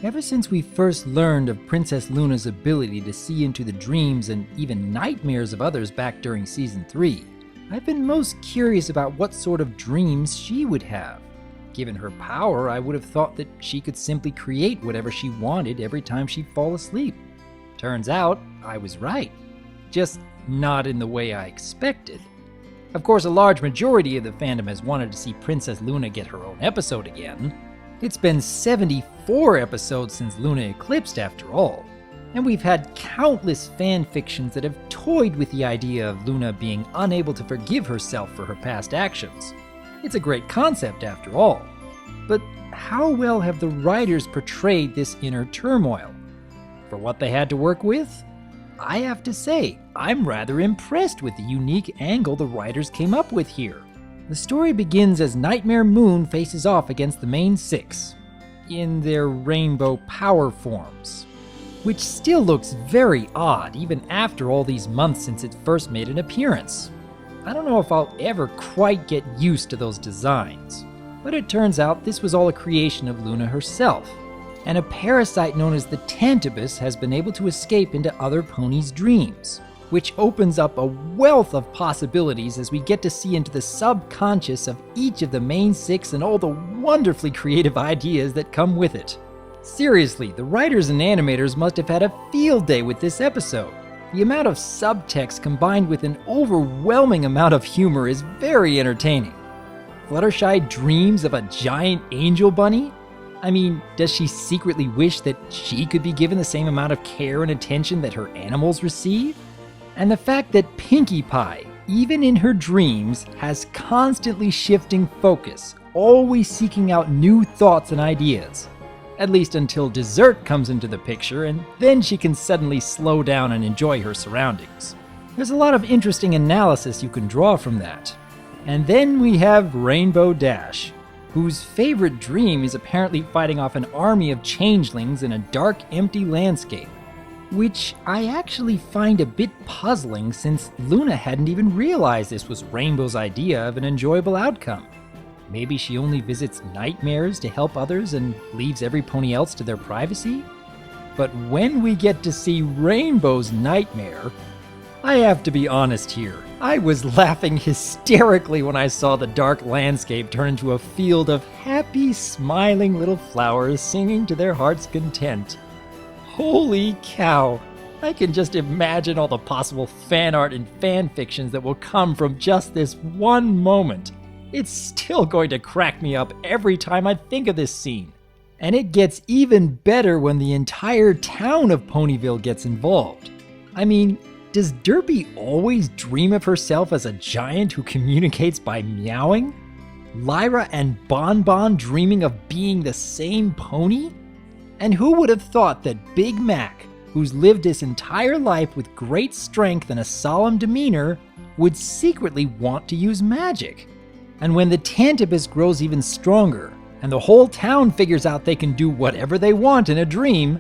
Ever since we first learned of Princess Luna's ability to see into the dreams and even nightmares of others back during Season 3, I've been most curious about what sort of dreams she would have. Given her power, I would have thought that she could simply create whatever she wanted every time she'd fall asleep. Turns out, I was right. Just not in the way I expected. Of course, a large majority of the fandom has wanted to see Princess Luna get her own episode again. It's been 74 episodes since Luna eclipsed after all, and we've had countless fan fictions that have toyed with the idea of Luna being unable to forgive herself for her past actions. It's a great concept after all, but how well have the writers portrayed this inner turmoil? For what they had to work with, I have to say, I'm rather impressed with the unique angle the writers came up with here. The story begins as Nightmare Moon faces off against the main six, in their rainbow power forms, which still looks very odd even after all these months since it first made an appearance. I don't know if I'll ever quite get used to those designs, but it turns out this was all a creation of Luna herself, and a parasite known as the Tantibus has been able to escape into other ponies' dreams, which opens up a wealth of possibilities as we get to see into the subconscious of each of the main six and all the wonderfully creative ideas that come with it. Seriously, the writers and animators must have had a field day with this episode. The amount of subtext combined with an overwhelming amount of humor is very entertaining. Fluttershy dreams of a giant angel bunny? I mean, does she secretly wish that she could be given the same amount of care and attention that her animals receive? And the fact that Pinkie Pie, even in her dreams, has constantly shifting focus, always seeking out new thoughts and ideas. At least until dessert comes into the picture, and then she can suddenly slow down and enjoy her surroundings. There's a lot of interesting analysis you can draw from that. And then we have Rainbow Dash, whose favorite dream is apparently fighting off an army of changelings in a dark, empty landscape. Which I actually find a bit puzzling since Luna hadn't even realized this was Rainbow's idea of an enjoyable outcome. Maybe she only visits nightmares to help others and leaves every pony else to their privacy? But when we get to see Rainbow's nightmare, I have to be honest here. I was laughing hysterically when I saw the dark landscape turn into a field of happy, smiling little flowers singing to their heart's content. Holy cow! I can just imagine all the possible fan art and fan fictions that will come from just this one moment. It's still going to crack me up every time I think of this scene. And it gets even better when the entire town of Ponyville gets involved. I mean, does Derpy always dream of herself as a giant who communicates by meowing? Lyra and Bon Bon dreaming of being the same pony? And who would have thought that Big Mac, who's lived his entire life with great strength and a solemn demeanor, would secretly want to use magic? And when the Tantibus grows even stronger, and the whole town figures out they can do whatever they want in a dream,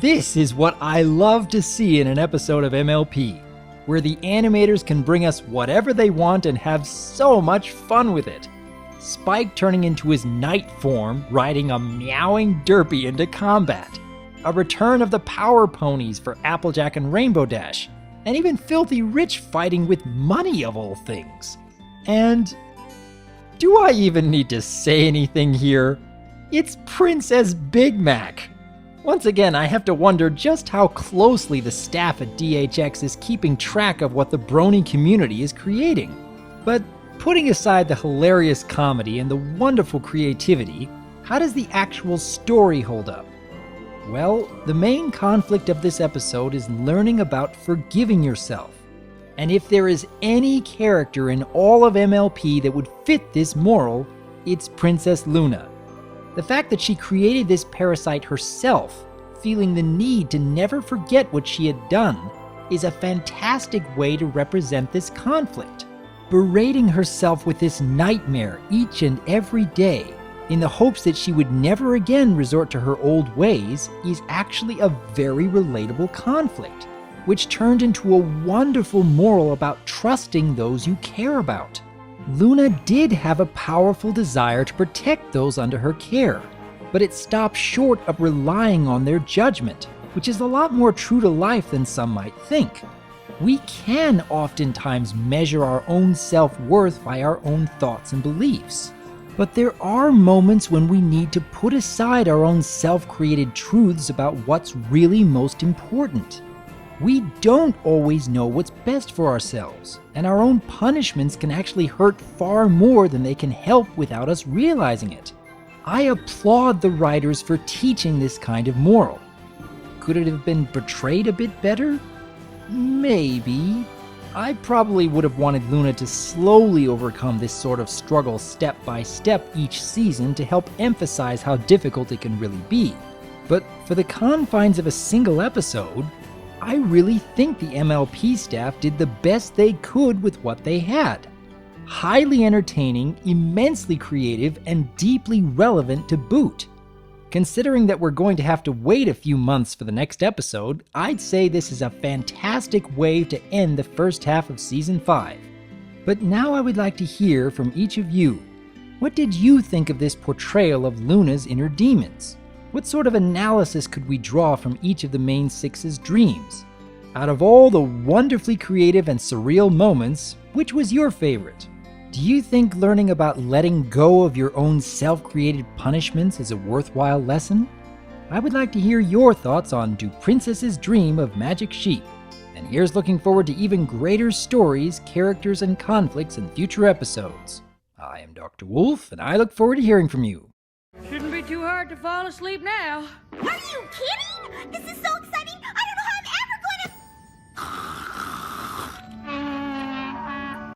this is what I love to see in an episode of MLP, where the animators can bring us whatever they want and have so much fun with it. Spike turning into his knight form, riding a meowing Derpy into combat. A return of the power ponies for Applejack and Rainbow Dash. And even Filthy Rich fighting with money of all things. And do I even need to say anything here? It's Princess Big Mac. Once again, I have to wonder just how closely the staff at DHX is keeping track of what the Brony community is creating. But putting aside the hilarious comedy and the wonderful creativity, how does the actual story hold up? Well, the main conflict of this episode is learning about forgiving yourself. And if there is any character in all of MLP that would fit this moral, it's Princess Luna. The fact that she created this parasite herself, feeling the need to never forget what she had done, is a fantastic way to represent this conflict. Berating herself with this nightmare each and every day, in the hopes that she would never again resort to her old ways, is actually a very relatable conflict, which turned into a wonderful moral about trusting those you care about. Luna did have a powerful desire to protect those under her care, but it stops short of relying on their judgment, which is a lot more true to life than some might think. We can oftentimes measure our own self-worth by our own thoughts and beliefs. But there are moments when we need to put aside our own self-created truths about what's really most important. We don't always know what's best for ourselves, and our own punishments can actually hurt far more than they can help without us realizing it. I applaud the writers for teaching this kind of moral. Could it have been portrayed a bit better? Maybe. I probably would have wanted Luna to slowly overcome this sort of struggle step by step each season to help emphasize how difficult it can really be. But for the confines of a single episode, I really think the MLP staff did the best they could with what they had. Highly entertaining, immensely creative, and deeply relevant to boot. Considering that we're going to have to wait a few months for the next episode, I'd say this is a fantastic way to end the first half of Season 5. But now I would like to hear from each of you. What did you think of this portrayal of Luna's inner demons? What sort of analysis could we draw from each of the main six's dreams? Out of all the wonderfully creative and surreal moments, which was your favorite? Do you think learning about letting go of your own self-created punishments is a worthwhile lesson? I would like to hear your thoughts on Do Princesses Dream of Magic Sheep? And here's looking forward to even greater stories, characters, and conflicts in future episodes. I am Dr. Wolf, and I look forward to hearing from you. Shouldn't be too hard to fall asleep now. Are you kidding? This is so exciting!